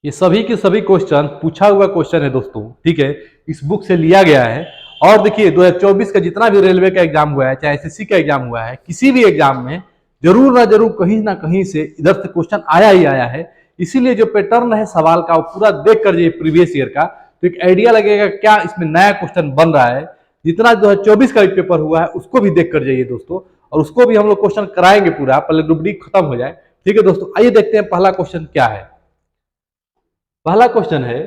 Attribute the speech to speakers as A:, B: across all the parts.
A: ये सभी के सभी क्वेश्चन पूछा हुआ क्वेश्चन है दोस्तों, ठीक है। इस बुक से लिया गया है। और देखिए 2024 का जितना भी रेलवे का एग्जाम हुआ है, चाहे एसएससी का एग्जाम हुआ है, किसी भी एग्जाम में जरूर ना कहीं से इधर से क्वेश्चन आया ही आया है। इसीलिए जो पैटर्न है सवाल का वो पूरा देख कर जाइए प्रीवियस ईयर का, तो एक आइडिया लगेगा क्या इसमें नया क्वेश्चन बन रहा है। जितना 2024 का पेपर हुआ है उसको भी देख कर जाइए दोस्तों, और उसको भी हम लोग क्वेश्चन कराएंगे पूरा, पहले ग्रुप डी खत्म हो जाए। ठीक है दोस्तों, आइए देखते हैं पहला क्वेश्चन क्या है। पहला क्वेश्चन है,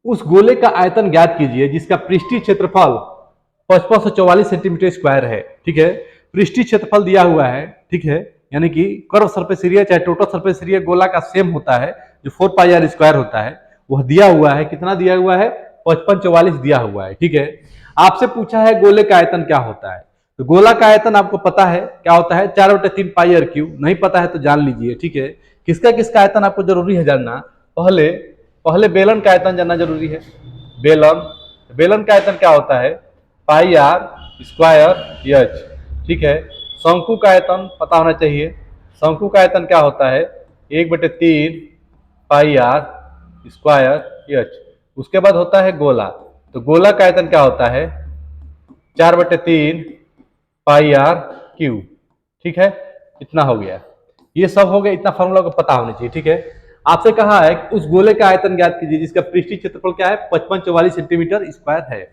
A: उस गोले का आयतन ज्ञात कीजिए जिसका पृष्ठीय क्षेत्रफल 5544 सेंटीमीटर स्क्वायर है। ठीक है, पृष्ठीय क्षेत्रफल दिया हुआ है, ठीक है, यानी कि कर्व सरफेस एरिया चाहे टोटल सरफेस एरिया गोला का सेम होता है, जो 4 पाई आर स्क्वायर होता है, वह दिया हुआ है। कितना दिया हुआ है? 5544 दिया हुआ है। ठीक है, आपसे पूछा है गोले का आयतन क्या होता है, तो गोला का आयतन आपको पता है क्या होता है, 4/3 पाई आर क्यूब। नहीं पता है तो जान लीजिए। ठीक है, किसका किसका आयतन आपको जरूरी है जानना। पहले पहले बेलन का आयतन जानना जरूरी है। बेलन बेलन का आयतन क्या होता है? पाई आर स्क्वायर एच। ठीक है, शंकु का आयतन पता होना चाहिए। शंकु का आयतन क्या होता है? 1/3 पाई आर स्क्वायर एच। उसके बाद होता है गोला, तो गोला का आयतन क्या होता है? 4/3 पाई आर क्यूब। ठीक है, इतना हो गया। ये सब हो गया, इतना फॉर्मूला को पता होना चाहिए। ठीक है, आपसे कहा है कि उस गोले का आयतन ज्ञात कीजिए जिसका पृष्ठीय क्षेत्रफल क्या है? 5544 सेंटीमीटर स्क्वायर है।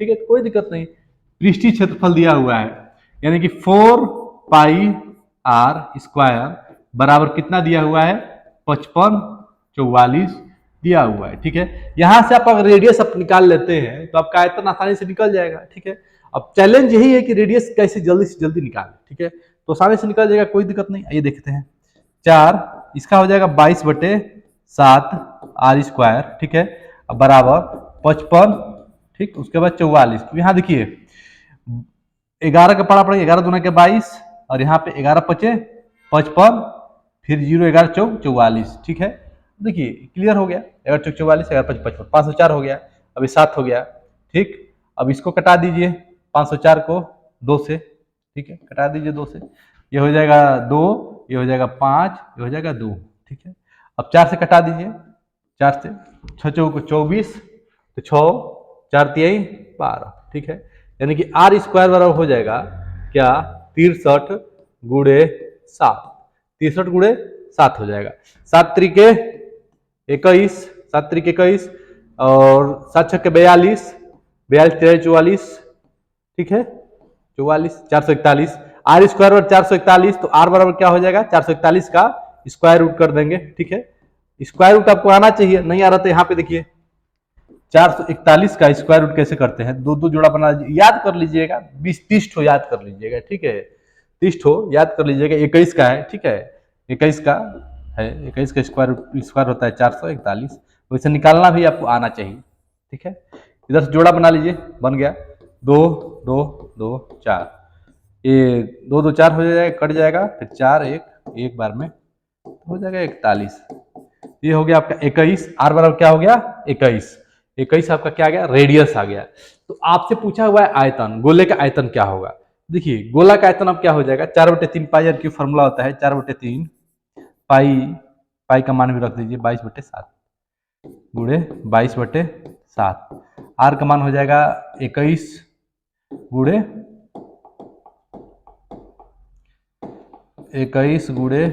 A: ठीक है, कोई दिक्कत नहीं। पृष्ठीय क्षेत्रफल दिया हुआ है, यानी कि 4 पाई आर स्क्वायर बराबर कितना दिया हुआ है? 5544 दिया हुआ है। ठीक है, यहां से आप अगर रेडियस आप निकाल लेते हैं तो आपका आयतन आसानी से निकल जाएगा। ठीक है, अब चैलेंज यही है कि रेडियस कैसे जल्दी से जल्दी निकालें। ठीक है, तो आसानी से निकल जाएगा, कोई दिक्कत नहीं। आइए देखते हैं। 4 इसका हो जाएगा 22/7 आर स्क्वायर। ठीक है, अब बराबर 55। ठीक, उसके बाद 44। तो यहाँ देखिए 11 का पड़ा पड़ेगा, 11 दूना के 22, और यहाँ पे 11 पचे 55, फिर 0 11 चौक 44। ठीक है, देखिए क्लियर हो गया। 11 चौक 44, 11 5 55, 504 हो गया। अभी 7 हो गया। ठीक, अब इसको कटा दीजिए 504 को 2 से। ठीक है, कटा दीजिए 2 से, ये हो जाएगा 2, ये हो जाएगा 5, ये हो जाएगा 2। ठीक है, अब 4 से कटा दीजिए, 4 से 6 चौक 24, तो 6 4 3 12। ठीक है, यानी कि आर स्क्वायर बराबर हो जाएगा क्या? 63 गुणे 7। 63 गुणे 7 हो जाएगा। 7 त्रिके 21, 7 त्रिके 21, और 7 छक्के 42, 42 तेरह 44। ठीक है, 44 441। आर स्क्वायर बराबर 441, तो आर बराबर क्या हो जाएगा? 441 का स्क्वायर रूट कर देंगे। ठीक है, स्क्वायर रूट आपको आना चाहिए, नहीं आ रहा तो यहाँ पे देखिए 441 का स्क्वायर रूट कैसे करते हैं, दो दो जोड़ा बना याद कर लीजिएगा, 20 30 याद कर लीजिएगा। ठीक है, 30 याद कर लीजिएगा। 21 का है, ठीक है, 21 का है, 21 का स्क्वायर होता है 441। वैसे निकालना भी आपको आना चाहिए। ठीक है, इधर से जोड़ा बना लीजिए, बन गया 2 2 2 4। ये 2 2 4 हो जाएगा, कट जाएगा, फिर 4 1 एक बार में हो जाएगा 41। ये हो गया आपका 21। आर बराबर क्या हो गया? 21। 21 आपका क्या आ गया? रेडियस आ गया। तो आपसे पूछा हुआ है आयतन, गोले का आयतन क्या होगा। देखिए गोला का आयतन अब क्या हो जाएगा? 4/3 पाई आर की फॉर्मूला होता है 4/3 पाई, पाई का मान भी रख दीजिए 22/7 गुणे 22/7। आर का मान हो जाएगा 21 गुणे 21 गुणे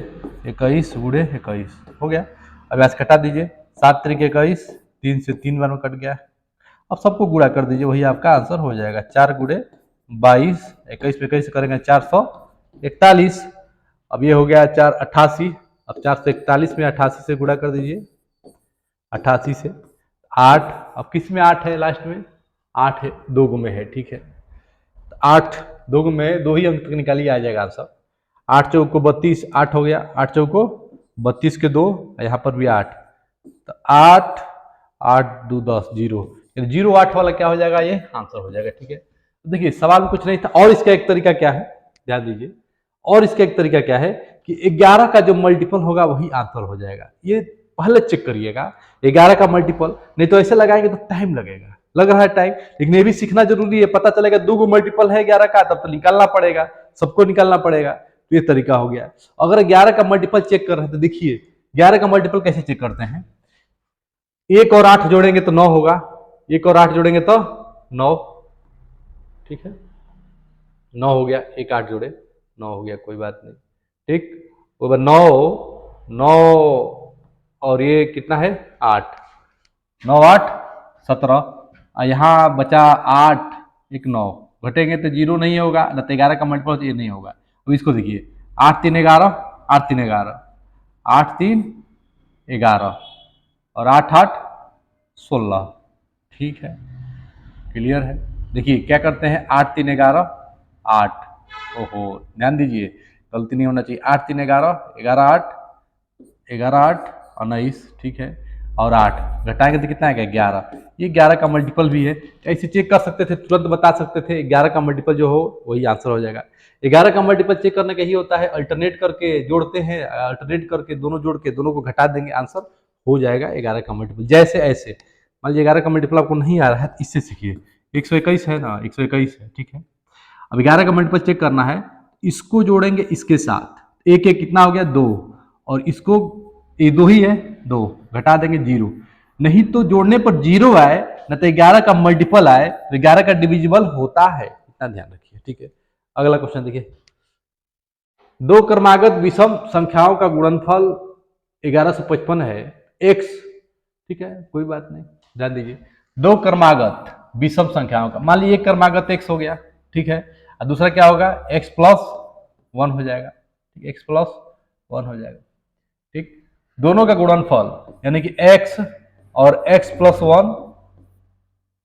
A: 21 गुणे 21 हो गया। अब ऐसे कटा दीजिए, 7 त्रिक 21, 3 से 3 बार में कट गया। अब सबको गुणा कर दीजिए, वही आपका आंसर हो जाएगा। 4 गुणे 22, 21 पे 21 करेंगे 441। अब ये हो गया 488। अब 441 में 88 से गुणा कर दीजिए, 88 से 8। अब किस में 8 है? लास्ट में 8 है, 2 में है। ठीक है, 8 2 में 2 ही अंक तक निकालिए, आ जाएगा आंसर। 8 चौक को 32, 8 हो गया। 8 चौक को 32 के 2, यहाँ पर भी 8, तो 8 8 2 10 0, 08 वाला क्या हो जाएगा? ये आंसर हो जाएगा। ठीक है, तो देखिए सवाल में कुछ नहीं था। और इसका एक तरीका क्या है, ध्यान दीजिए। और इसका एक तरीका क्या है कि 11 का जो मल्टीपल होगा वही आंसर हो जाएगा। ये पहले चेक करिएगा 11 का मल्टीपल, नहीं तो ऐसे लगाएंगे तो टाइम लगेगा, लग रहा है टाइम, लेकिन ये भी सीखना जरूरी है। पता चलेगा 2 गो मल्टीपल है 11 का, तब तो निकालना पड़ेगा, सबको निकालना पड़ेगा। तो ये तरीका हो गया। अगर 11 का मल्टीपल चेक कर रहे हैं तो देखिए 11 का मल्टीपल कैसे चेक करते हैं? 1 और 8 जोड़ेंगे तो 9 होगा, 1 और 8 जोड़ेंगे तो 9, ठीक है, 9 हो गया, 1 8 जोड़े 9 हो गया, कोई बात नहीं, ठीक। वो 9 9 और ये कितना है 8, 9 8 17, यहाँ बचा 8 1 9, घटेंगे तो 0 नहीं होगा, न तो 11 का मल्टीपल ये नहीं होगा। तो इसको देखिए 8 3 11, 8 3 11, 8 3 11 और 8 8 16, ठीक है, क्लियर है। देखिए क्या करते हैं, 8 3 11 8, ओहो ध्यान दीजिए गलती नहीं होना चाहिए, 8 3 11 11 8 11 8 19, ठीक है, और 8 घटाएंगे तो कितना आएगा 11, ये 11 का मल्टीपल भी है, ऐसे चेक कर सकते थे, तुरंत बता सकते थे 11 का मल्टीपल जो हो वही आंसर हो जाएगा। 11 का मल्टीपल चेक करने का ही होता है, अल्टरनेट करके जोड़ते हैं, अल्टरनेट करके दोनों जोड़ के दोनों को घटा देंगे, आंसर हो जाएगा 11 का मल्टीपल। जैसे ऐसे मान लीजिए 11 का मल्टीपल आपको नहीं आ रहा है, इससे सीखिए, 121 है ना, 121 है, ठीक है। अब 11 का मल्टीपल चेक करना है, इसको जोड़ेंगे इसके साथ, एक एक कितना हो गया 2, और इसको ये 2 ही है 2, घटा देंगे 0, नहीं तो जोड़ने पर 0 आए न तो 11 का मल्टीपल आए, तो 11 का डिविजिबल होता है, इतना ध्यान रखिए, ठीक है। अगला क्वेश्चन देखिए, दो क्रमागत विषम संख्याओं का गुणनफल 1155 है x, ठीक है, कोई बात नहीं, ध्यान दीजिए, दो क्रमागत विषम संख्याओं का, मान लीजिए एक क्रमागत x हो गया, ठीक है, और दूसरा क्या होगा x प्लस 1 हो जाएगा, ठीक, x प्लस 1 हो जाएगा, ठीक, दोनों का गुणनफल यानी कि x और x प्लस 1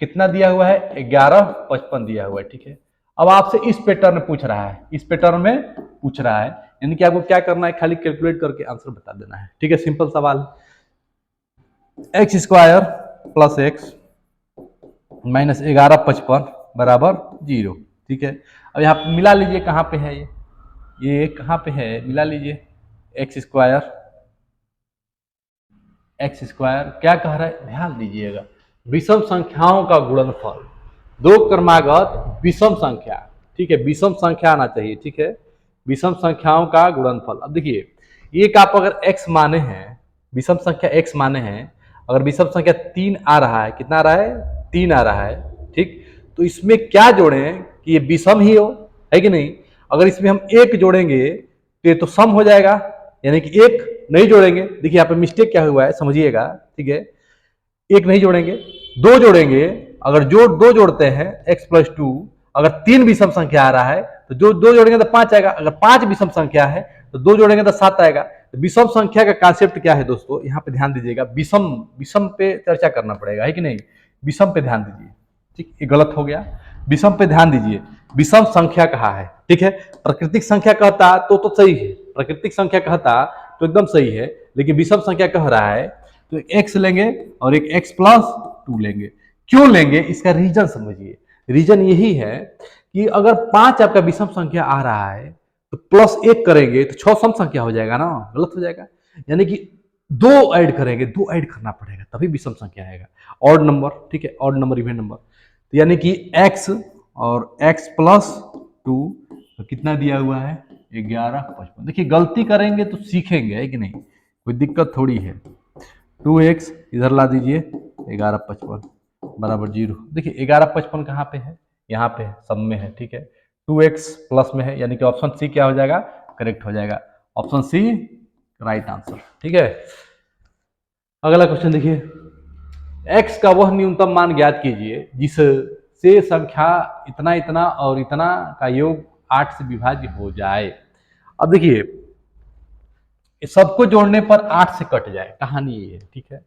A: कितना दिया हुआ है 1155 दिया हुआ है, ठीक है। अब आपसे इस पैटर्न में पूछ रहा है, इस पैटर्न में पूछ रहा है, यानी कि आपको क्या करना है, खाली कैलकुलेट करके आंसर बता देना है, ठीक है, सिंपल सवाल, x square plus x minus 1155 बराबर 0, ठीक है। अब यहाँ मिला लीजिए, कहाँ पे है ये कहाँ पे है, मिला लीजिए, एक्स स्क्वायर क्या कह रहा है, ध्यान दीजिएगा, विषम संख्याओं का गुणनफल, दो क्रमागत विषम संख्या, ठीक है, विषम संख्या आना चाहिए, ठीक है, विषम संख्याओं का गुणनफल। अब देखिए एक आप अगर x माने हैं, विषम संख्या x माने हैं, अगर विषम संख्या 3 आ रहा है, कितना आ रहा है 3 आ रहा है, ठीक, तो इसमें क्या जोड़ें कि ये विषम ही हो, है कि नहीं। अगर इसमें हम 1 जोड़ेंगे तो ये तो सम हो जाएगा, यानी कि 1 नहीं जोड़ेंगे, देखिए यहाँ पे मिस्टेक क्या हुआ है समझिएगा, ठीक है, 1 नहीं जोड़ेंगे 2 जोड़ेंगे, अगर दो जोड़ते हैं x प्लस 2, अगर 3 विषम संख्या आ रहा है तो जो 2 जोड़ेंगे तो 5 आएगा, अगर 5 विषम संख्या है तो 2 जोड़ेंगे तो 7 आएगा। तो विषम संख्या का कॉन्सेप्ट क्या है दोस्तों, यहाँ पे ध्यान दीजिएगा, विषम पे चर्चा करना पड़ेगा, है कि नहीं, विषम पे ध्यान दीजिए, ठीक, ये गलत हो गया, विषम पे ध्यान दीजिए, विषम संख्या कहा है, ठीक है, प्राकृतिक संख्या कहता तो सही है, प्राकृतिक संख्या कहता तो एकदम सही है, लेकिन विषम संख्या कह रहा है तो एक x लेंगे और एक x प्लस 2 लेंगे, क्यों लेंगे इसका रीजन समझिए, रीजन यही है कि अगर 5 आपका विषम संख्या आ रहा है तो प्लस 1 करेंगे तो 6 सम संख्या हो जाएगा ना, गलत हो जाएगा, यानी कि 2 ऐड करेंगे, 2 ऐड करना पड़ेगा तभी विषम संख्या आएगा, ऑड नंबर, ठीक है, ऑड नंबर इवन नंबर, तो यानी कि x और x प्लस 2 तो कितना दिया हुआ है 1155। देखिए गलती करेंगे तो सीखेंगे, है कि नहीं, कोई दिक्कत थोड़ी है, 2x इधर ला दीजिए 1155 बराबर 0, देखिए 1155 कहाँ पे है, यहाँ पे है, सब में है, ठीक है, 2x प्लस में है, यानी कि ऑप्शन सी क्या हो जाएगा, करेक्ट हो जाएगा, ऑप्शन सी राइट आंसर, ठीक है। अगला क्वेश्चन देखिए, x का वह न्यूनतम मान ज्ञात कीजिए जिससे संख्या इतना इतना और इतना का योग 8 से विभाज्य हो जाए। अब देखिए सबको जोड़ने पर 8 से कट जाए, कहानी ये है, ठीक है,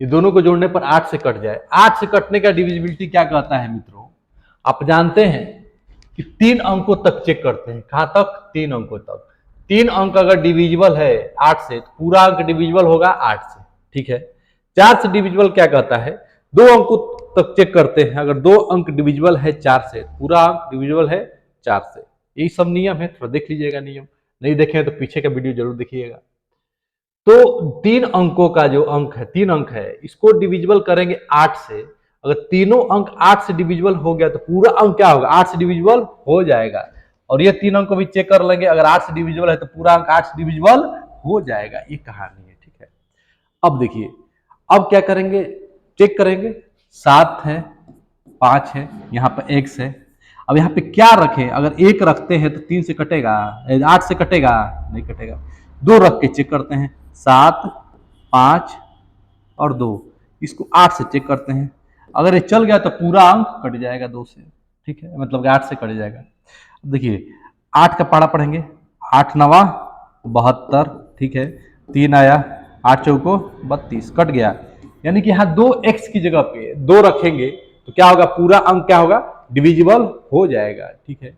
A: ये दोनों को जोड़ने पर 8 से कट जाए, 8 से कटने का डिविजिबिलिटी क्या कहता है मित्रों, आप जानते हैं कि 3 अंकों तक चेक करते हैं, कहां तक 3 अंकों तक, 3 अंक अगर डिविजिबल है 8 से तो पूरा अंक डिविजिबल होगा 8 से, ठीक है। 4 से डिविजिबल क्या कहता है, 2 अंकों तक चेक करते हैं, अगर 2 अंक डिविजिबल है 4 से पूरा अंक डिविजिबल है 4 से, यही सब नियम है, थोड़ा देख लीजिएगा, नियम नहीं देखें तो पीछे का वीडियो जरूर देखिएगा। तो 3 अंकों का जो अंक है, 3 अंक है, इसको डिविजिबल करेंगे 8 से, अगर तीनों अंक 8 से डिविजिबल हो गया तो पूरा अंक क्या होगा 8 से डिविजिबल हो जाएगा, और ये 3 अंक को भी चेक कर लेंगे, अगर 8 से डिविजिबल है तो पूरा अंक 8 से डिविजिबल हो जाएगा, ये कहानी है, ठीक है। अब देखिए, अब क्या करेंगे, चेक करेंगे, 7 है, 5 है, यहाँ पर x है। अब यहाँ पे क्या रखें, अगर 1 रखते हैं तो 3 से कटेगा, 8 से कटेगा, नहीं कटेगा। 2 रख के चेक करते हैं, 7, 5 और 2, इसको 8 से चेक करते हैं। अगर ये चल गया तो पूरा अंक कट जाएगा 2 से, ठीक है, मतलब 8 से कट जाएगा। देखिए 8 का पढ़ा पढ़ेंगे, 8 नवा 72, ठीक है, 3 आया, 8 चौको 32, कट गया। यानी कि यहाँ 2x की जगह पे 2 रखेंगे तो क्या होगा, पूरा अंक क्या होगा, डिविजिबल हो जाएगा, ठीक है।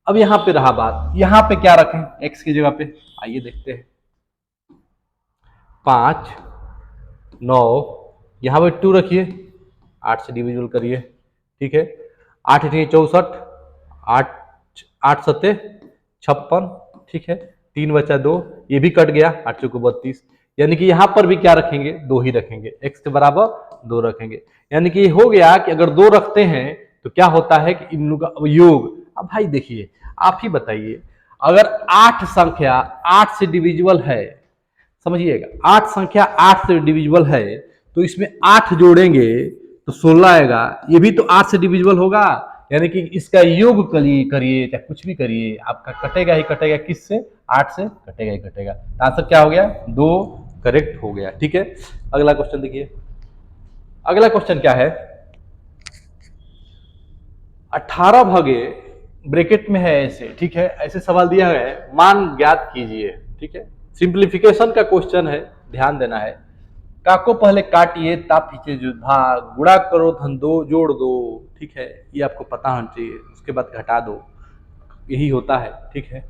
A: अब यहाँ पे रहा बात, यहाँ पे क्या रखें x की जगह पे, आइए देखते हैं। 5, 9, यहाँ पे 2 रखिए, 8 से डिविजिबल करिए, ठीक है। 8 × 64, 8 8 सत्ते 56, ठीक है, 3 बचा 2, ये भी कट गया, 8 चौको 32। यानी कि यहाँ पर भी क्या रखेंगे, 2 ही रखेंगे, x के बराबर 2 रखेंगे। यानी कि हो गया कि अगर 2 रखते हैं तो क्या होता है कि इन लोगों का योग। अब भाई देखिए, आप ही बताइए, अगर 8 संख्या 8 से डिविजिबल है, समझिएगा, 8 संख्या 8 से डिविजिबल है तो इसमें 8 जोड़ेंगे तो 16 आएगा, ये भी तो 8 से डिविजिबल होगा। यानी कि इसका योग करिए चाहे कुछ भी करिए, आपका कटेगा ही कटेगा, किससे, 8 से कटेगा ही कटेगा। आंसर क्या हो गया, 2 करेक्ट हो गया, ठीक है। अगला क्वेश्चन देखिए, अगला क्वेश्चन क्या है, 18 भागे ब्रैकेट में है ऐसे, ठीक है, ऐसे सवाल दिया है, मान ज्ञात कीजिए, ठीक है। सिंप्लीफिकेशन का क्वेश्चन है, ध्यान देना है। काको पहले काटिए ता पीछे जो भाग, गुणा करो धन दो जोड़ दो, ठीक है, ये आपको पता होना चाहिए, उसके बाद घटा दो, यही होता है, ठीक है।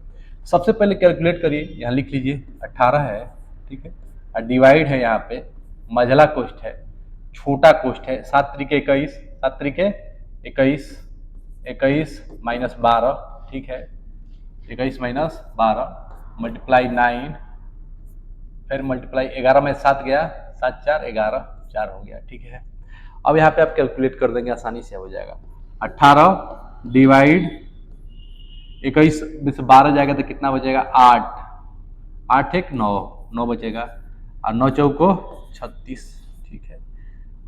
A: सबसे पहले कैलकुलेट करिए, यहाँ लिख लीजिए 18 है, ठीक है, और डिवाइड है यहाँ पे, मझला कोष्ठ है, छोटा कोष्ठ है, 7 त्रिके 21, 7 त्रिके 21, 21 माइनस 12, ठीक है, 21 माइनस 12 मल्टीप्लाई 9, फिर मल्टीप्लाई 11 में 7 गया, 7 4 11, 4 हो गया, ठीक है। अब यहाँ पे आप कैलकुलेट कर देंगे, आसानी से हो जाएगा। 18 डिवाइड 21 में से 12 जाएगा तो कितना बचेगा, 8, 8 1 9, 9 बचेगा, और 9 चौको 36, ठीक है।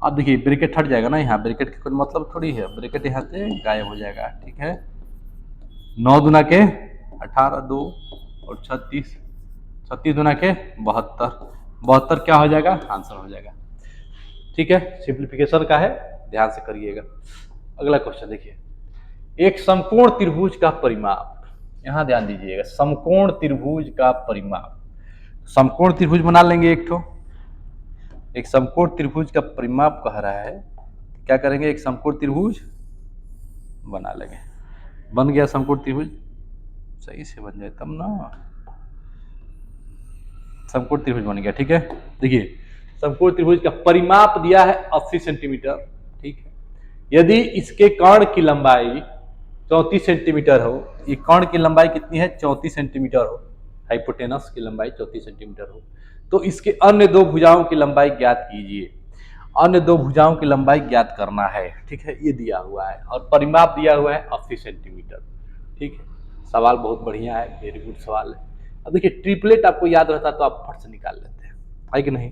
A: अब देखिए ब्रैकेट हट जाएगा ना, यहाँ ब्रैकेट का कोई मतलब थोड़ी है, ब्रैकेट यहाँ से गायब हो जाएगा, ठीक है। 9 दूना के 18, 2 और 36, 36 दूना के 72, 72 क्या हो जाएगा, आंसर हो जाएगा, ठीक है। सिंप्लीफिकेशन का है, ध्यान से करिएगा। अगला क्वेश्चन देखिए, एक समकोण त्रिभुज का परिमाप, यहां ध्यान दीजिएगा, समकोण त्रिभुज का परिमाप। समकोण त्रिभुज बना लेंगे एक तो, एक समकोण त्रिभुज का परिमाप कह रहा है, क्या करेंगे, एक समकोण त्रिभुज बना लेंगे। बन गया समकोण त्रिभुज, सही से बन जाए तब ना, समकोण त्रिभुज बन गया, ठीक है। देखिए समकोण त्रिभुज का परिमाप दिया है 80 सेंटीमीटर, ठीक है। यदि इसके कर्ण की लंबाई 34 सेंटीमीटर हो, ये कर्ण की लंबाई कितनी है, 34 सेंटीमीटर हो, हाइपोटेनस की लंबाई 34 सेंटीमीटर हो, तो इसके अन्य दो भुजाओं की लंबाई ज्ञात कीजिए। अन्य दो भुजाओं की लंबाई ज्ञात करना है, ठीक है, ये दिया हुआ है, और परिमाप दिया हुआ है 80 सेंटीमीटर, ठीक है। सवाल बहुत बढ़िया है, वेरी गुड सवाल है। अब देखिए ट्रिपलेट आपको याद रहता तो आप फट से निकाल लेते हैं, है कि नहीं।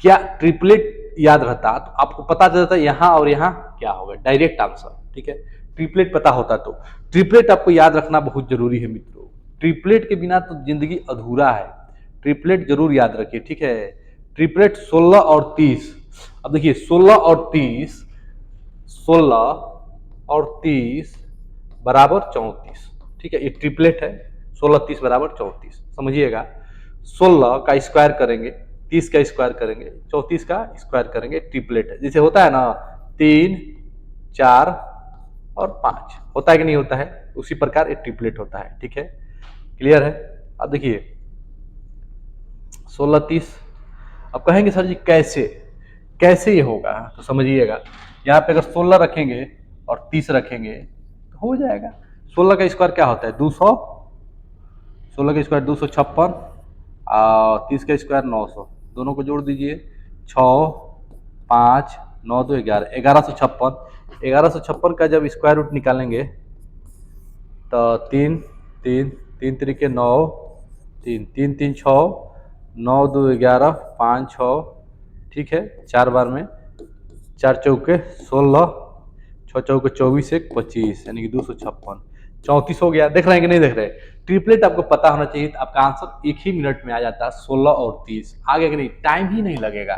A: क्या ट्रिपलेट याद रहता तो आपको पता चलता यहाँ और यहाँ क्या होगा, डायरेक्ट आंसर, ठीक है। ट्रिपलेट पता होता तो, ट्रिपलेट आपको याद रखना बहुत जरूरी है मित्रों, ट्रिपलेट के बिना तो जिंदगी अधूरा है, ट्रिपलेट जरूर याद रखिए, ठीक है। ट्रिपलेट 16 और 30, अब देखिए 16 और 30, 16 और 30 बराबर 34, ठीक है, ये ट्रिपलेट है, 16 30 बराबर 34, समझिएगा। 16 का स्क्वायर करेंगे, 30 का स्क्वायर करेंगे, 34 का स्क्वायर करेंगे, ट्रिपलेट है, जैसे होता है ना 3 4 और 5, होता है कि नहीं होता है, उसी प्रकार ये ट्रिपलेट होता है, ठीक है, क्लियर है। अब देखिए 16 30, अब कहेंगे सर जी कैसे, कैसे ये होगा, तो समझिएगा, यहाँ पे अगर 16 रखेंगे और 30 रखेंगे तो हो जाएगा। 16 का स्क्वायर क्या होता है, 200, 16 का स्क्वायर 256, और 30 का स्क्वायर 900, दोनों को जोड़ दीजिए, 6 5 9 2 11, 1156, 1156 का जब स्क्वायर रूट निकालेंगे तो 3 3 3 तरीके 9, 3 3 3 6, 9 2 11, 5 6 ठीक है। 4 बार में 4 चौके 16, 6 चौके 24, 1 25 यानी कि 256, 34 हो गया। देख रहे हैं कि नहीं देख रहे? ट्रिपलेट आपको पता होना चाहिए, तो आपका आंसर 1 ही मिनट में आ जाता है, 16 और 30। आगे कि नहीं, टाइम ही नहीं लगेगा।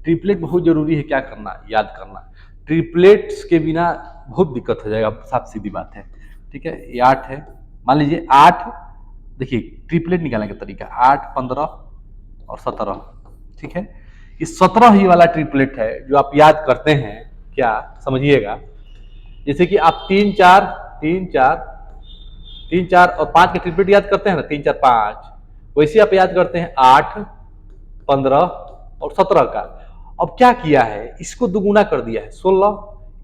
A: ट्रिपलेट बहुत जरूरी है, क्या करना, याद करना। ट्रिपलेट्स के बिना बहुत दिक्कत हो जाएगा, साफ सीधी बात है। ठीक है, ये 8 है, मान लीजिए 8, देखिए ट्रिपलेट निकालने का तरीका 8, 15 और 17। ठीक है, ये 17 ही वाला ट्रिपलेट है जो आप याद करते हैं। क्या समझिएगा, जैसे कि आप 3 4 3 4 3 4 और 5 के ट्रिपलेट याद करते हैं ना, 3 4 5, वैसे आप याद करते हैं 8, 15 और 17 का। अब क्या किया है, इसको दुगुना कर दिया है 16,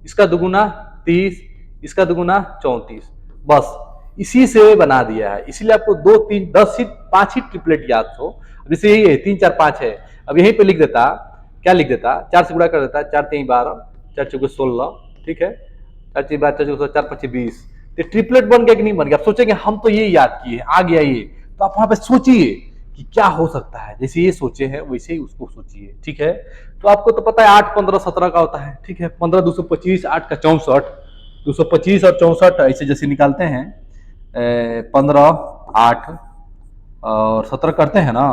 A: इसका दुगुना 30, इसका दुगुना 34, बस इसी से बना दिया है। इसीलिए आपको 2 3 10 ही 5 ही ट्रिपलेट याद हो। जैसे यही है 3 4 5 है, अब यहीं पे लिख देता, क्या लिख देता, 4 से गुणा कर देता, 4 3 12, 4 चौके 16, ठीक है, 4 3 12, 4 चौके 4 5 20। तो ट्रिपलेट बन गया कि नहीं बन गया? आप सोचेंगे हम तो ये याद किए, आ गया ये, तो आप वहां पे सोचिए कि क्या हो सकता है। जैसे ये सोचे हैं वैसे ही उसको सोचिए। ठीक है, तो आपको तो पता है 8 15 17 का होता है। ठीक है, 15 225, 8 का 64, 225 और 64 ऐसे जैसे निकालते हैं, 15 8 और 17 करते हैं ना,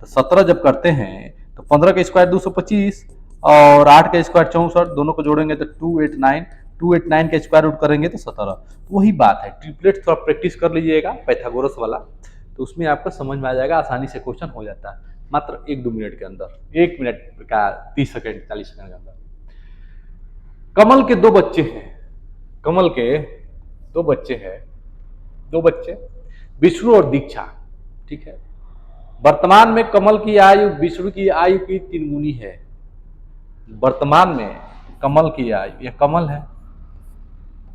A: तो 17 जब करते हैं तो 15 का स्क्वायर 225 और 8 का स्क्वायर 64, दोनों को जोड़ेंगे तो 289, 289 का स्क्वायर रूट करेंगे तो 17। वही बात है, ट्रिपलेट थोड़ा प्रैक्टिस कर लीजिएगा पाइथागोरस वाला, तो उसमें आपको समझ में आ जाएगा, आसानी से क्वेश्चन हो जाता है मात्र 1-2 मिनट के अंदर, 1 मिनट का 30 सेकेंड 40 सेकेंड के अंदर। कमल के 2 बच्चे हैं, कमल के 2 बच्चे हैं, 2 बच्चे विष्णु और दीक्षा। ठीक है, वर्तमान में कमल की आयु विष्णु की आयु की 3 गुनी है। वर्तमान में कमल की आयु, यह कमल है,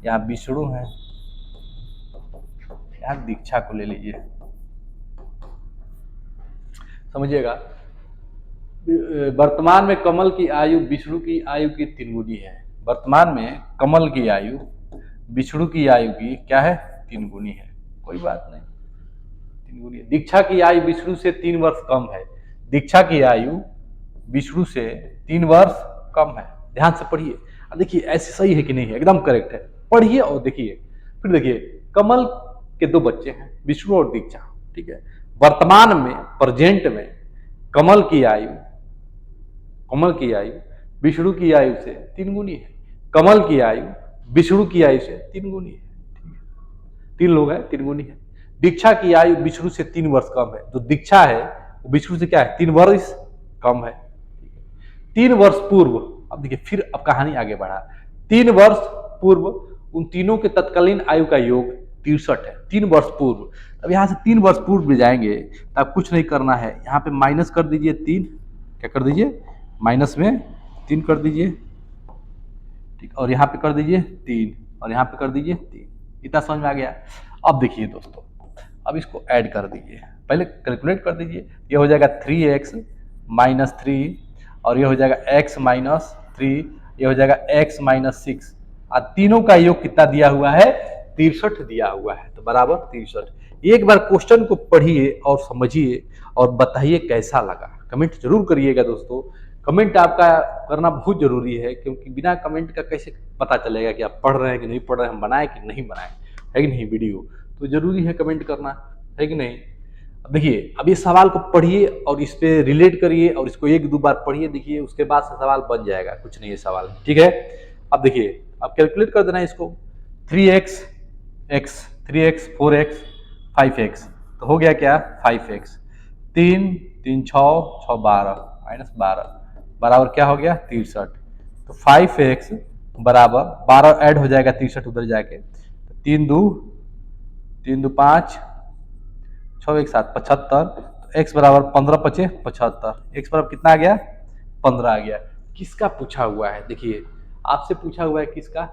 A: यहाँ विष्णु है, यहाँ दीक्षा को ले लीजिए, समझिएगा। वर्तमान में कमल की आयु विष्णु की आयु की 3 गुनी है। वर्तमान में कमल की आयु विष्णु की आयु की क्या है, 3 गुनी है। कोई बात नहीं, 3 गुनी है। दीक्षा की आयु विष्णु से 3 वर्ष कम है। दीक्षा की आयु विष्णु से 3 वर्ष कम है। ध्यान से पढ़िए, देखिए ऐसे सही है कि नहीं है, एकदम करेक्ट है। पढ़िए और देखिए, फिर देखिए कमल के 2 बच्चे हैं, विष्णु और दीक्षा। ठीक है, वर्तमान में प्रेजेंट में कमल की आयु विष्णु की आयु से 3 गुनी है। कमल की आयु विष्णु की आयु से 3 गुनी है। ठीक है, 3 लोग हैं, 3 गुनी है। दीक्षा की आयु विष्णु से 3 वर्ष कम है। जो दीक्षा है वो विष्णु से क्या है, 3 वर्ष कम है। 3 वर्ष पूर्व, अब देखिए फिर अब कहानी आगे बढ़ा, 3 वर्ष पूर्व उन तीनों के तत्कालीन आयु का योग 63 है। 3 वर्ष पूर्व, अब यहाँ से 3 वर्ष पूर्व में जाएंगे तो आप कुछ नहीं करना है, यहाँ पे माइनस कर दीजिए 3, क्या कर दीजिए, माइनस में 3 कर दीजिए, ठीक, और यहाँ पे कर दीजिए 3 और यहाँ पे कर दीजिए 3। इतना समझ में आ गया? अब देखिए दोस्तों, अब इसको ऐड कर दीजिए, पहले कैलकुलेट कर दीजिए। ये हो जाएगा 3x माइनस 3 और ये हो जाएगा x माइनस 3, ये हो जाएगा x माइनस 6, और तीनों का योग कितना दिया हुआ है, 63 दिया हुआ है, तो बराबर 63। एक बार क्वेश्चन को पढ़िए और समझिए और बताइए कैसा लगा, कमेंट जरूर करिएगा दोस्तों। कमेंट आपका करना बहुत जरूरी है, क्योंकि बिना कमेंट का कैसे पता चलेगा कि आप पढ़ रहे हैं कि नहीं पढ़ रहे हैं, हम बनाए कि नहीं बनाए, है कि नहीं वीडियो, तो जरूरी है कमेंट करना, है कि नहीं। अब देखिए, अब इस सवाल को पढ़िए और इस पे रिलेट करिए और इसको 1-2 बार पढ़िए, देखिए उसके बाद से सवाल बन जाएगा, कुछ नहीं है सवाल, ठीक है। अब देखिए, अब कैलकुलेट कर देना है इसको, 3x 4x 5x, तो हो गया क्या, 5x, 3 3 6 6 12 माइनस 12 बराबर क्या हो गया, 63। तो 5x बराबर 12 ऐड हो जाएगा 63 उधर जाके, 3 2 5 6 1 7 75, तो x बराबर 15 5 75, x बराबर कितना आ गया, 15 आ गया। किसका पूछा हुआ है, देखिए आपसे पूछा हुआ है किसका,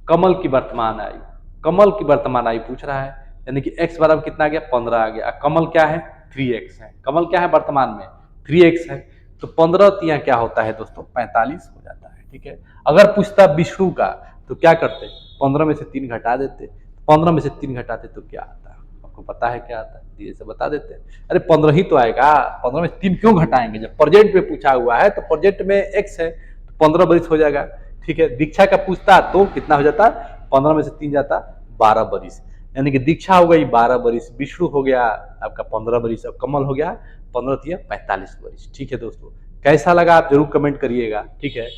A: कमल की वर्तमान आयु, कमल की वर्तमान आयु पूछ रहा है, यानी कि x बराबर कितना आ गया, 15 आ गया। कमल क्या है, 3x है, कमल क्या है वर्तमान में 3x है, तो 15 तिया क्या होता है दोस्तों, 45 हो जाता है, ठीक है। अगर पूछता विष्णु का तो क्या करते, 15 में से 3 घटा देते, 15 में से 3 घटाते तो क्या आता, आपको आपको पता है क्या आता है, धीरे से बता देते हैं। अरे 15 ही तो आएगा, 15 में 3 क्यों घटाएंगे? जब प्रेजेंट में पूछा हुआ है तो प्रेजेंट में x है तो 15 बरिस हो जाएगा। ठीक है, दीक्षा का पूछता तो कितना हो जाता? 15 में से 3 जाता 12 बरिस, यानी कि दीक्षा हो गई 12 बरिस, विष्णु हो गया आपका 15 बरिस, और कमल हो गया 15 45 बरिस। ठीक है दोस्तों, कैसा लगा आप जरूर कमेंट करिएगा। ठीक है,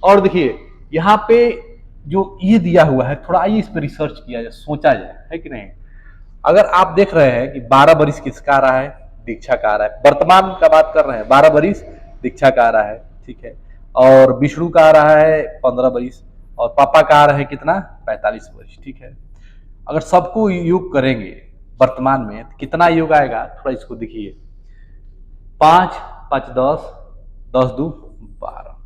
A: और देखिए यहाँ पे जो ये दिया हुआ है, थोड़ा आइए इस पर रिसर्च किया जाए, सोचा जाए, है कि नहीं। अगर आप देख रहे हैं कि 12 बरिस किसका आ रहा है? दीक्षा का आ रहा है, वर्तमान का बात कर रहे हैं, 12 बरिस दीक्षा का आ रहा है। ठीक है, और विष्णु का आ रहा है 15 बरिस, और पापा का आ रहा है कितना? 45 बरिस। ठीक है, अगर सबको योग करेंगे वर्तमान में तो कितना योग आएगा? थोड़ा इसको देखिए, 5 5 10, 10 2 12,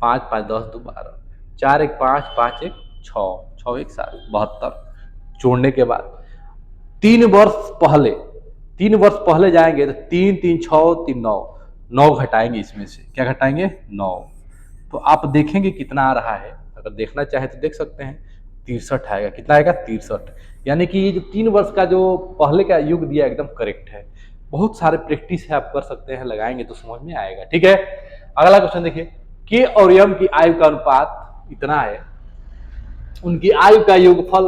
A: 5 5 10 2 12, 4 1 5 5 1 6, 6 1 7, 72। जोड़ने के बाद 3 वर्ष पहले, 3 वर्ष पहले जाएंगे तो 3 3 6 3 9, 9 घटाएंगे इसमें से, क्या घटाएंगे? 9। तो आप देखेंगे कितना आ रहा है, अगर देखना चाहे तो देख सकते हैं, 63 आएगा। कितना आएगा? 63। यानी कि ये जो 3 वर्ष का जो पहले का युग दिया एकदम करेक्ट है। बहुत सारे प्रैक्टिस है, आप कर सकते हैं, लगाएंगे तो समझ में आएगा। ठीक है, अगला क्वेश्चन देखिए, के और यम की आयु का अनुपात इतना है, उनकी आयु का योगफल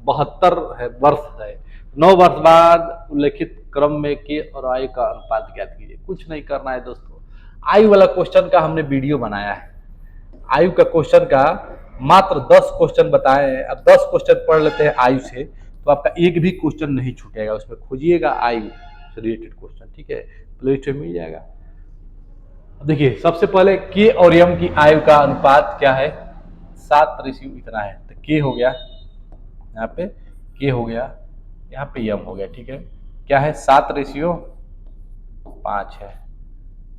A: 72 है वर्ष है। 9 वर्ष बाद उल्लेखित क्रम में के और आयु का अनुपात ज्ञात कीजिए। कुछ नहीं करना है दोस्तों, आयु वाला क्वेश्चन का हमने वीडियो बनाया है, आयु का क्वेश्चन का मात्र 10 क्वेश्चन बताए हैं। अब 10 क्वेश्चन पढ़ लेते हैं आयु से, तो आपका एक भी क्वेश्चन नहीं छूटेगा, उसमें खोजिएगा आयु से रिलेटेड क्वेश्चन। ठीक है, प्ले स्टोर मिल जाएगा। देखिए सबसे पहले के और यम की आयु का अनुपात क्या है? 7 रेशियो इतना है, तो के हो गया यहाँ पे, के हो गया यहाँ पे, यम हो गया। ठीक है, क्या है? 7 रेशियो 5 है।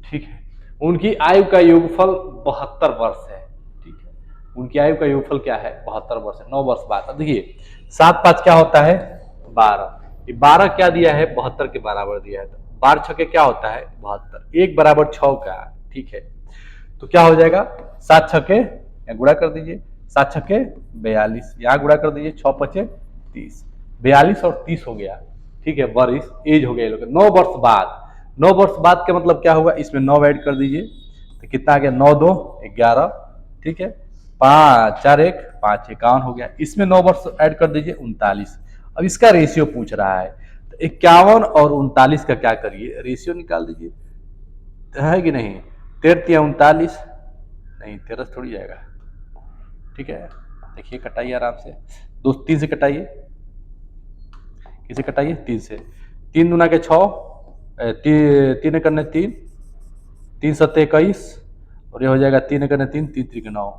A: ठीक है, उनकी आयु का योगफल 72 वर्ष है। ठीक है, उनकी आयु का योगफल क्या है? 72 वर्ष है। 9 वर्ष बाद। अब देखिए 7 5 क्या होता है? 12। ये 12 क्या दिया है? 72 के बराबर दिया है। तो 12 छके क्या होता है? 72। 1 बराबर 6 का। ठीक है, तो क्या हो जाएगा? 7 छके, या गुणा कर दीजिए, 7 छके 42, यहाँ गुणा कर दीजिए, 6 पचे 30, 42 और 30 हो गया। ठीक है, वर्ष एज हो गया लोग। 9 वर्ष बाद, 9 वर्ष बाद का मतलब क्या हुआ? इसमें 9 ऐड कर दीजिए, तो कितना आ गया? 9 2 11। ठीक है, 5 4 1 5 51 हो गया। इसमें 9 वर्ष ऐड कर दीजिए, 39। अब इसका रेशियो पूछ रहा है, तो 51 और 39 का क्या करिए? रेशियो निकाल दीजिए, है कि नहीं? 13 39, नहीं 13 थोड़ी जाएगा। ठीक है, देखिए कटाइए आराम से, 3 से कटाइए, किसे कटाइए? 3 से। 3 दूना के 6, 3 करने 3, 3 7 21, और ये हो जाएगा 3 करने 3, 3 3 9,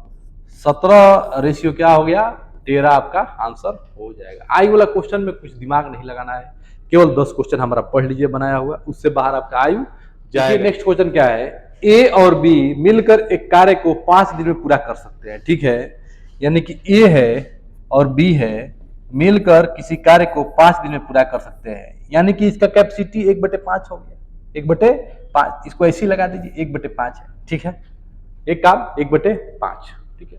A: 17 रेशियो क्या हो गया? 13 आपका आंसर हो जाएगा। आयु वाला क्वेश्चन में कुछ दिमाग नहीं लगाना है, केवल 10 क्वेश्चन हमारा पढ़ लीजिए बनाया हुआ, उससे बाहर आपका आयु जाएगा। नेक्स्ट क्वेश्चन क्या है? ए और बी मिलकर एक कार्य को 5 दिन में पूरा कर सकते हैं। ठीक है, यानी कि ए है और बी है, मिलकर किसी कार्य को 5 दिन में पूरा कर सकते हैं, यानी कि इसका कैपेसिटी 1/5 हो गया। 1/5, इसको ऐसे ही लगा दीजिए, 1/5 है। ठीक है, एक काम 1/5। ठीक है,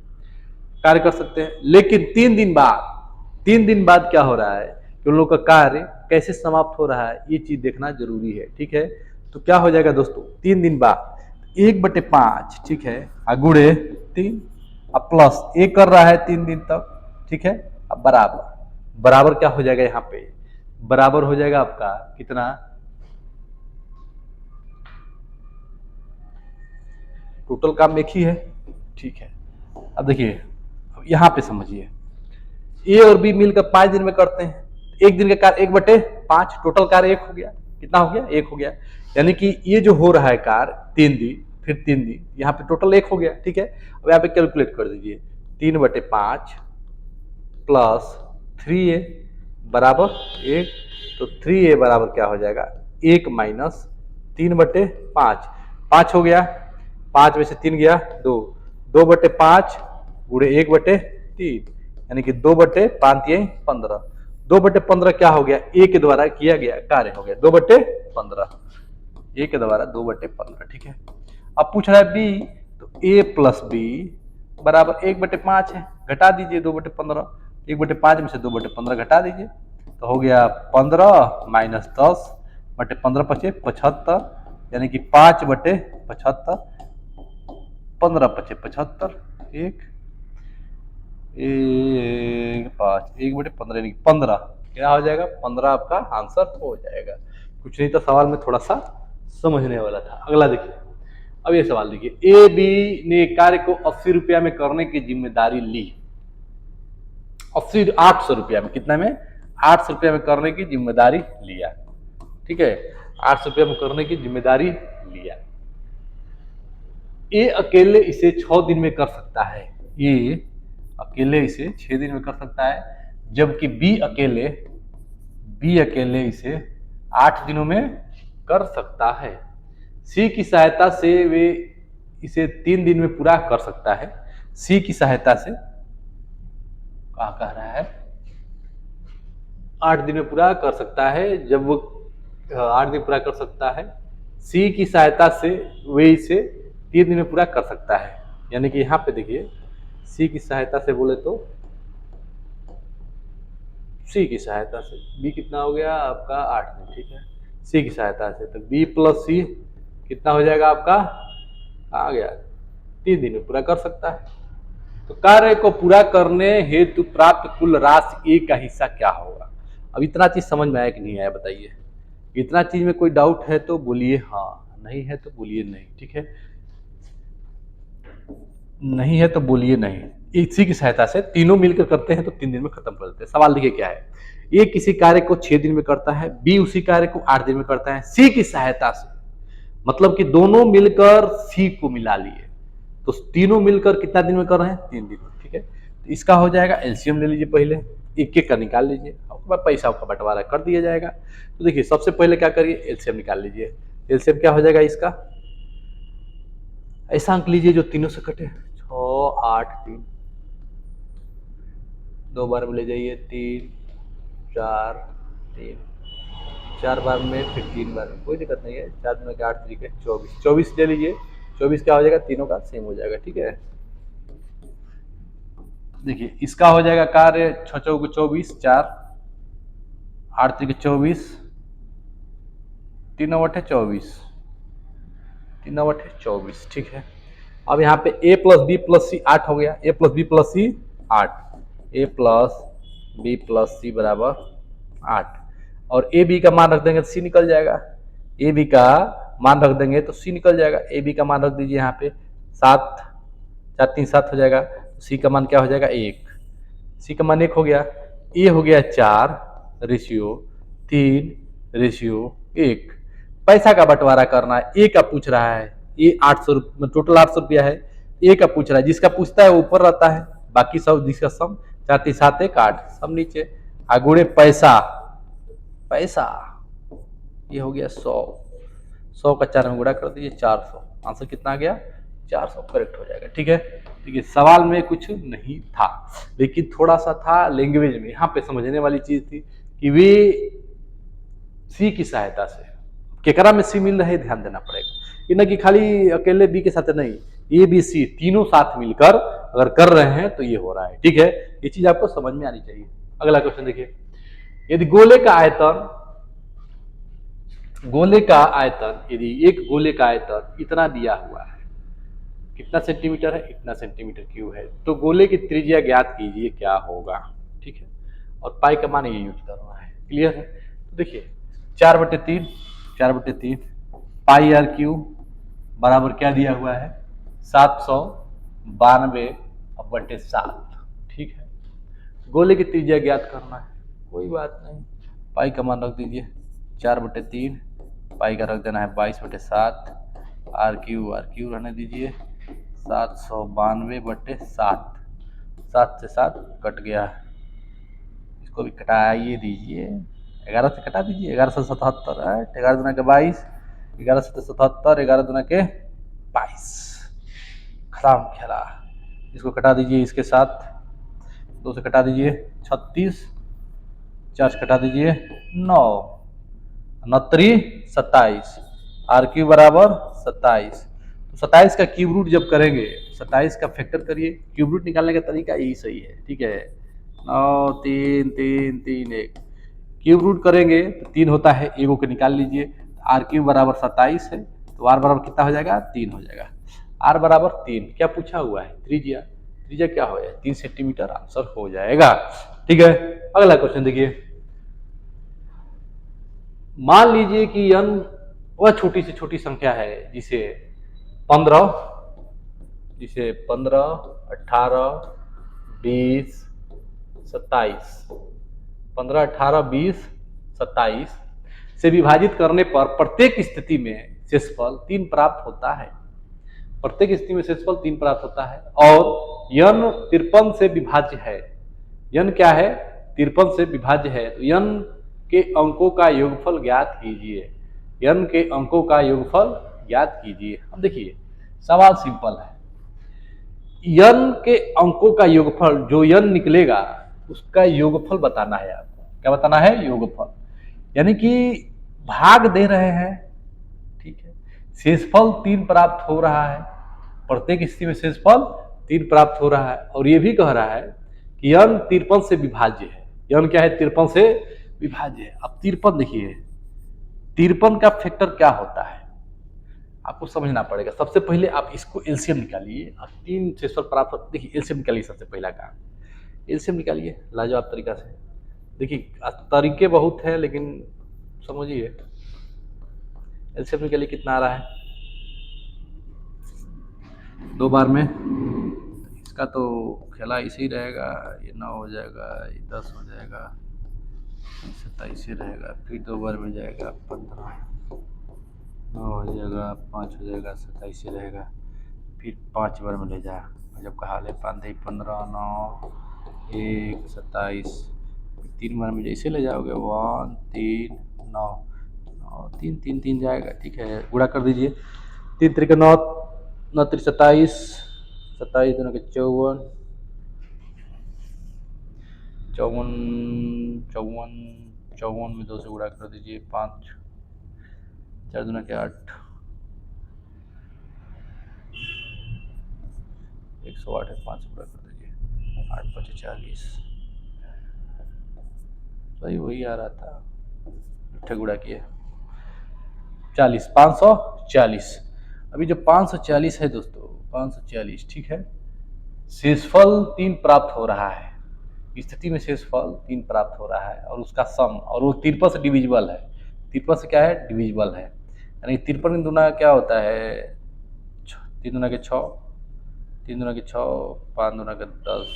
A: कार्य कर सकते हैं, लेकिन 3 दिन बाद, 3 दिन बाद क्या हो रहा है कि उन लोग का कार्य कैसे समाप्त हो रहा है, ये चीज देखना जरूरी है। ठीक है, तो क्या हो जाएगा दोस्तों? 3 दिन बाद 1/5। ठीक है, गुणे 3, अब प्लस 1 कर रहा है 3 दिन तक। ठीक है, अब बराबर, बराबर क्या हो जाएगा? यहाँ पे बराबर हो जाएगा आपका कितना? टोटल काम एक ही है। ठीक है, अब देखिए यहां पे समझिए, ए और बी मिलकर 5 दिन में करते हैं, एक दिन का कार्य 1/5, टोटल कार्य 1 हो गया। कितना हो गया? 1 हो गया, यानी कि ये जो हो रहा है कार्य 3 दिन, फिर 3 दिन, यहाँ पे टोटल 1 हो गया। ठीक है, अब यहाँ पे कैलकुलेट कर दीजिए, 3/5 प्लस 3a बराबर 1, तो 3a बराबर क्या हो जाएगा? 1 माइनस 3/5, 5 हो गया, 5 में से 3 गया 2, 2/5 गुणे 1/3, यानी कि 2/5 15, 2/15 क्या हो गया? ए के द्वारा किया गया कार्य हो गया 2/15, ए के द्वारा 2/15। ठीक है, अब पूछ रहा है बी, तो ए प्लस बी बराबर 1/5 है, घटा दीजिए 2/15, 1/5 में से 2/15 घटा दीजिए, तो हो गया 15 माइनस 10 बटे 15 पचे 75, यानी कि 5 बटे 75, 15 पचे 75, एक 5 1 बटे 15 यानी 15, क्या हो जाएगा 15 आपका आंसर हो जाएगा। कुछ नहीं तो सवाल में थोड़ा सा समझने वाला था। अगला देखिए, अब ये सवाल देखिए, ए बी ने कार्य को 80 रुपया में करने की जिम्मेदारी ली। 800 रुपया में, कितना में 800 रुपया में करने की जिम्मेदारी लिया। ठीक है, 800 रुपया में करने की जिम्मेदारी लिया। ए अकेले इसे 6 दिन में कर सकता है, ये अकेले इसे 6 दिन में कर सकता है, जबकि बी अकेले इसे 8 दिनों में कर सकता है। सी की सहायता से वे इसे 3 दिन में पूरा कर सकता है। सी की सहायता से क्या कह रहा है, 8 दिन में पूरा कर सकता है, जब वो 8 दिन पूरा कर सकता है। सी की सहायता से वे इसे 3 दिन में पूरा कर सकता है, यानी कि यहाँ पे देखिए सी की सहायता से बोले तो सी की सहायता से बी कितना हो गया आपका 8 दिन, ठीक है। सी की सहायता से तो बी प्लस सी कितना हो जाएगा आपका, आ गया 3 दिन में पूरा कर सकता है। तो कार्य को पूरा करने हेतु प्राप्त कुल राशि ए का हिस्सा क्या होगा। अब इतना चीज समझ में आया कि नहीं आया बताइए। इतना चीज में कोई डाउट है तो बोलिए हाँ, नहीं है तो बोलिए नहीं, ठीक है। नहीं है तो बोलिए नहीं। इसी की सहायता से तीनों मिलकर करते हैं तो 3 दिन में खत्म कर देते हैं। सवाल देखिए क्या है, ए किसी कार्य को 6 दिन में करता है, बी उसी कार्य को 8 दिन में करता है। सी की सहायता से मतलब कि दोनों मिलकर सी को मिला लिए, तो तीनों मिलकर कितना दिन में कर रहे हैं, 3 दिन में, ठीक है। तो इसका हो जाएगा एलसीएम ले लीजिए, पहले एक एक का निकाल लीजिए, आपके पास पैसा का बंटवारा कर दिया जाएगा। तो देखिए सबसे पहले क्या करिए, एलसीएम निकाल लीजिए। एलसीएम क्या हो जाएगा इसका, ऐसा अंक लीजिए जो तीनों से कटे, 6 8 3, 2 बार में ले जाइए 3 4 3, 4 बार में फिर 3 बार में, कोई दिक्कत नहीं है। 4 में 8 तरीके 24, 24 ले लीजिए। 24 क्या हो जाएगा, तीनों का सेम हो जाएगा, ठीक है। देखिए इसका हो जाएगा कार्य 6 चौके 24, 4 8 तरीके 24, 3 बटे 24, 3 बटे 24, ठीक है। अब यहाँ पे a plus B plus C 8 हो गया, a plus B plus C 8, a plus B plus C बराबर 8, और ए बी का मान रख देंगे तो सी निकल जाएगा। ए बी का मान रख देंगे तो सी निकल जाएगा। ए बी का मान रख दीजिए यहाँ पे 7, 4 3 7 हो जाएगा। सी का मान क्या हो जाएगा 1, सी का मान 1 हो गया। ए हो गया 4 रेशियो 3 रेशियो 1। पैसा का बंटवारा करना है, ए का पूछ रहा है, ये 800 टोटल 800 रुपया है। ए का पूछ रहा है, जिसका पूछता है वो ऊपर रहता है, बाकी सब जिसका सम 4 3 7 1 8 सब नीचे, आगुड़े पैसा ये हो गया 100 का 4 में गुणा कर दीजिए 400, आंसर कितना आ गया 400, करेक्ट हो जाएगा, ठीक है। ठीक है, सवाल में कुछ नहीं था लेकिन थोड़ा सा था लैंग्वेज में, यहाँ पे समझने वाली चीज थी कि वे सी की सहायता से केकरा में सी मिल रहे ध्यान देना पड़ेगा, ये ना कि खाली अकेले बी के साथ नहीं, ए बी सी तीनों साथ मिलकर अगर कर रहे हैं तो ये हो रहा है, ठीक है। ये चीज आपको समझ में आनी चाहिए। अगला क्वेश्चन देखिए, यदि गोले का आयतन यदि एक गोले का आयतन इतना दिया हुआ है, कितना सेंटीमीटर है, इतना सेंटीमीटर क्यूब है, तो गोले की त्रिज्या ज्ञात कीजिए क्या होगा, ठीक है। और पाई का मान ये यूज करना है, क्लियर है। तो देखिए 4/3 पाई आर क्यूब बराबर क्या दिया हुआ है 792/7, ठीक है। गोले की त्रिज्या ज्ञात करना है, कोई बात नहीं, पाई का मान रख दीजिए 4/3, पाई का रख देना है 22/7, आर क्यू रहने दीजिए 792/7, 7 से 7 कट गया, इसको भी कटाइए दीजिए, 11 से कटा दीजिए, 11 से 77, 11 दुना के 22, 11 से 77, 11 दुना के 22, खत्म खेला। इसको कटा दीजिए इसके साथ, 2 से कटा दीजिए 36, 4 से कटा दीजिए 9, 9 27, आर क्यू बराबर 27। तो 27 का क्यूब रूट जब करेंगे 27 का फैक्टर करिए, क्यूब रूट निकालने का तरीका यही सही है, ठीक है। 9 3 3 3 1, क्यूब रूट करेंगे तो 3 होता है, एगो के निकाल लीजिए। आर क्यूब बराबर 27 है, तो आर बराबर कितना हो जाएगा, 3 हो जाएगा। आर बराबर 3, क्या पूछा हुआ है, त्रिज्या। त्रिज्या क्या हो जाएगा, 3 सेंटीमीटर, आंसर हो जाएगा। ठीक है, अगला क्वेश्चन देखिए। मान लीजिए कि n वह छोटी से छोटी संख्या है जिसे 15, 18, 20, 27, 15, 18, 20, 27 से विभाजित करने पर प्रत्येक स्थिति में शेषफल 3 प्राप्त होता है। प्रत्येक स्थिति में शेषफल 3 प्राप्त होता है और n 53 से विभाज्य है। n क्या है, 53 से विभाज्य है, तो n के अंकों का योगफल ज्ञात कीजिए। n के अंकों का योगफल ज्ञात कीजिए। अब देखिए सवाल सिंपल है, n के अंकों का योगफल, जो n निकलेगा उसका योगफल बताना है आपको। क्या बताना है, योगफल, यानी कि भाग दे रहे हैं। ठीक है, शेषफल 3 प्राप्त हो रहा है, प्रत्येक स्थिति में शेषफल 3 प्राप्त हो रहा है, और ये भी कह रहा है कि n 53 से विभाज्य है। n क्या है, 53 से विभाज्य है। अब 53 देखिए, 53 का फैक्टर क्या होता है आपको समझना पड़ेगा। सबसे पहले आप इसको एलसीएम निकालिए। अब 3 शेषफल प्राप्त, देखिए एलसीएम निकालिए, सबसे पहला काम एलसीएम निकालिए लाजवाब तरीका से। देखिए तरीके बहुत है लेकिन समझिए, एलसीएम निकालिए कितना आ रहा है 2 बार में। इसका तो खेला इसे ही रहेगा, ये 9 हो जाएगा, ये 10 हो जाएगा, 27 ही रहेगा, फिर 2 बार में जाएगा 15, 9 हो जाएगा, 5 हो जाएगा, 27 ही रहेगा, फिर 5 बार में ले जा, जब कहा ले 5 15, 9 1 27, 3 बार में जैसे ले जाओगे 1 3 9 3 3 3 जाएगा। ठीक है, गुणा कर दीजिए, 3 3 9, 9 3 27, 27 दोनों के 54, 54 में 2 से गुणा कर दीजिए, 5 4 दोनों के 8, 108 है, 5 से गुणा कर दीजिए, 8 5 40, सही वही आ रहा था, इकट्ठे गुणा किए 40, 540। अभी जो 540 है दोस्तों, 540, ठीक है, शेषफल 3 प्राप्त हो रहा है, स्थिति में शेषफल 3 प्राप्त हो रहा है, और उसका सम, और वो 53 से डिविजिबल है। 53 से क्या है, डिविजिबल है, यानी 53 दुना क्या होता है, 3 दुना के 6, 3 दुना के 6, 5 दुना के 10,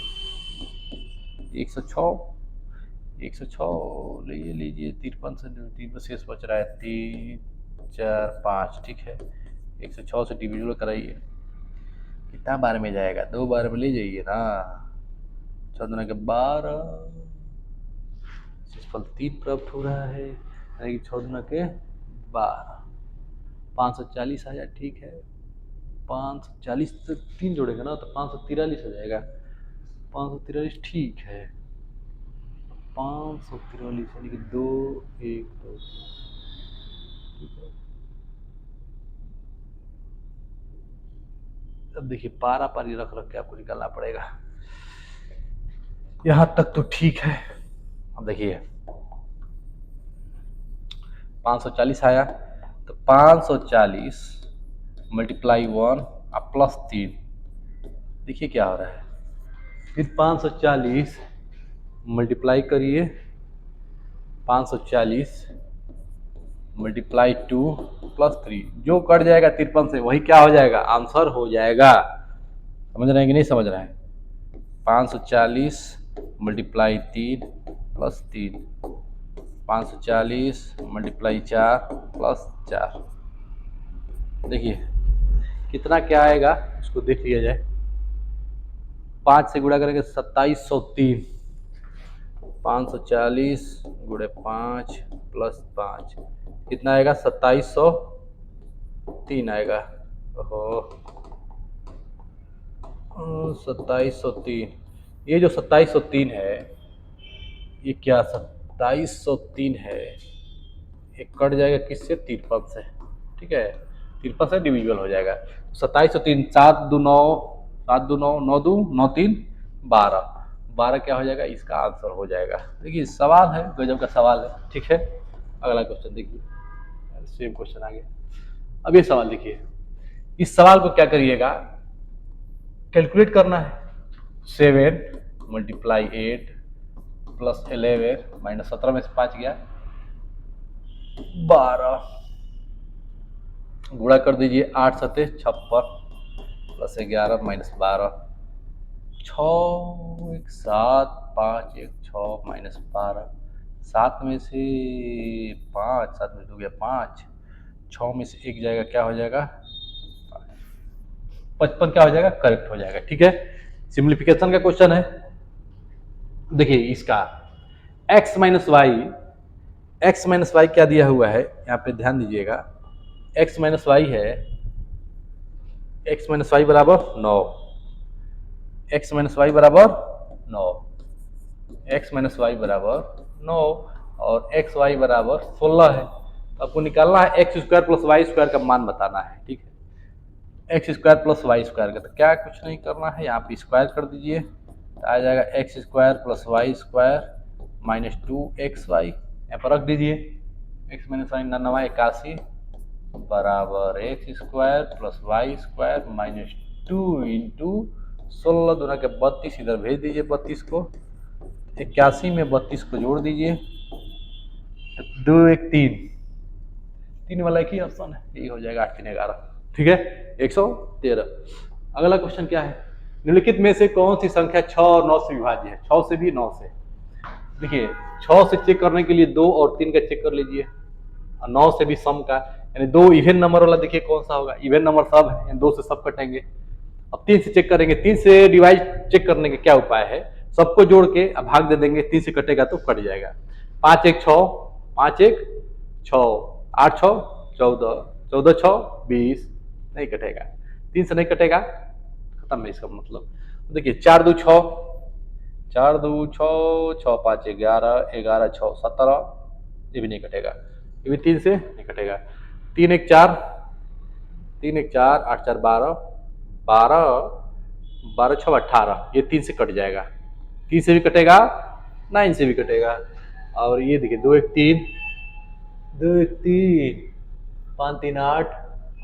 A: 106, 106 लीजिए 53 से 3 पर शेष बच रहा है 3 4 5, ठीक है, 106 से डिविजिबल कराइए, कितना बार में जाएगा, 2 बार में ले जाइए ना, 6 दुना के 12, शेषफल 3 प्राप्त हो रहा है, यानी कि 6 दुना के 12, 540 आया। ठीक है, 540 से 3 जोड़ेगा ना तो 543 हो जाएगा, 543, ठीक है, 543 यानी कि 2 1 2, ठीक है। अब देखिए पारा पारी रख रख के आपको निकालना पड़ेगा, यहां तक तो ठीक है। अब देखिए 540 आया, तो 540 मल्टीप्लाई 1 और प्लस 3, देखिए क्या हो रहा है, फिर 540 मल्टीप्लाई करिए, 540 मल्टीप्लाई 2 प्लस 3, जो कट जाएगा 53 से वही क्या हो जाएगा, आंसर हो जाएगा। समझ रहे हैं कि नहीं समझ रहे हैं, 540 मल्टीप्लाई 3 प्लस 3, 540 मल्टीप्लाई 4 प्लस 4, देखिए कितना क्या आएगा उसको देख लिया जाए। 5 से गुणा करेंगे 2703, 540 गुणे 5 प्लस 5 कितना आएगा, 2703 आएगा। ओहो 2703, ये जो 2703 है, ये क्या 2703 है, ये कट जाएगा किससे, 53 से, ठीक है, 53 से डिविजिबल हो जाएगा। 2703, 7 2 9, 7 2 9, 9 2 9 3 12, 12 क्या हो जाएगा, इसका आंसर हो जाएगा। देखिए सवाल है, गजब का सवाल है, ठीक है। अगला क्वेश्चन देखिए, सेम क्वेश्चन आ गया। अब ये सवाल देखिए, इस सवाल को क्या करिएगा, कैलकुलेट करना है। 7 मल्टीप्लाई 8 प्लस 11 माइनस 17 में से 5 गया 12, गुणा कर दीजिए 8 सते 56 प्लस 11 माइनस 12, 6 1 7 5 1 6 माइनस 12, 7 में से 5, 7 में 2 गया 5, 6 में से 1 जाएगा, क्या हो जाएगा 55, क्या हो जाएगा करेक्ट हो जाएगा, ठीक है। सिंप्लीफिकेशन का क्वेश्चन है। देखिए इसका x माइनस वाई क्या दिया हुआ है, यहाँ पे ध्यान दीजिएगा। x माइनस वाई है, x माइनस वाई बराबर 9, x माइनस वाई बराबर 9, x माइनस वाई बराबर 9 और x वाई बराबर 16 है। तो आपको निकालना है X square plus Y square का मान बताना है, ठीक है। X square plus Y square का, तो क्या कुछ नहीं करना है, यहाँ पे स्क्वायर कर दीजिए, तो आ जाएगा x square plus Y square minus 2xy, यहाँ पर रख दीजिए। एक्स माइनस वाई 81 बराबर x square plus Y square minus 2 into 16 दूना के 32, इधर भेज दीजिए 32 को, 81 में 32 को जोड़ दीजिए, 2 1 3, 3 वाला एक ही ऑप्शन है, यही हो जाएगा 8 3 11, ठीक है 113। अगला क्वेश्चन क्या है, निम्नलिखित में से कौन सी संख्या 6 और 9 से विभाज्य है, 6 से भी 9 से। देखिए 6 से चेक करने के लिए 2 और 3 का चेक कर लीजिए, और 9 से भी सम का, यानी 2 इवन नंबर वाला देखिए कौन सा होगा, इवन नंबर सब है, 2 से सब कटेंगे। अब 3 से चेक करेंगे, 3 से डिवाइड चेक करने के क्या उपाय है, सबको जोड़ के अब भाग दे देंगे, 3 से कटेगा तो कट जाएगा। 5 1 6, 5 1 6, 8 6 14, 14 6 20, नहीं कटेगा, 3 से नहीं कटेगा, खत्म है इसका मतलब। देखिए 4 2 6, 4 2 6, 6 5 11, 11 6 17, ये भी नहीं कटेगा, ये भी 3 से नहीं कटेगा। 3 1 4, 3 1 4, 8 4 12, 12 12 6 18, ये 3 से कट जाएगा, 3 से भी कटेगा, 9 से भी कटेगा। और ये देखिए 2 1 3, 2 1 3, 5 3 8,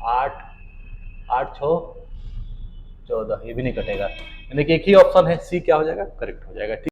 A: 8 8 6 14, ये भी नहीं कटेगा, यानी कि एक ही ऑप्शन है सी, क्या हो जाएगा करेक्ट हो जाएगा, ठीक।